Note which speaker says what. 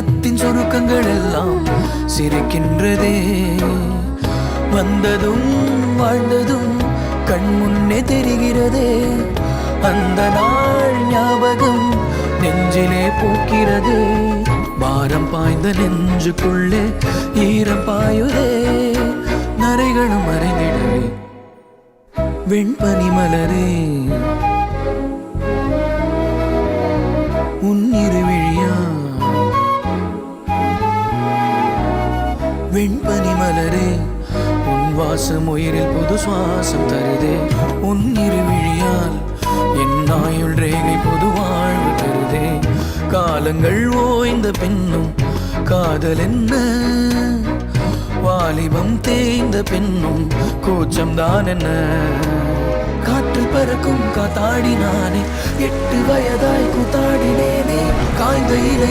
Speaker 1: நேரத்தின் சுருக்கங்கள் எல்லாம் சிரிக்கின்றதே. வந்ததும் வாழ்ந்ததும் கண் முன்னே தெரிகிறதே. அந்த நாள் ஞாபகம் நெஞ்சிலே பூக்கிறது. பாரம் பாய்ந்த நெஞ்சுக்குள்ளே ஈரம் பாயுதே. நரைகளும் மறைந்திடவே வெண்பனி மலரே உன்னிரு விழியா. வெண்பனி மலரே உன் வாசம் உயிரில் புது சுவாசம் தருதே. உன்னிரு விழியால் என் ஆயுள் ரேகை புது வாழ்வு தருதே. காலங்கள் ஓய்ந்த பின்னும் காதல் என்ன, வாலிபம் தேய்ந்த பின்னும் கூச்சம்தான் என்ன. காற்றில் பறக்கும் காத்தாடினானே, 8 வயதாய் கூத்தாடினேனே. காய்ந்த இலை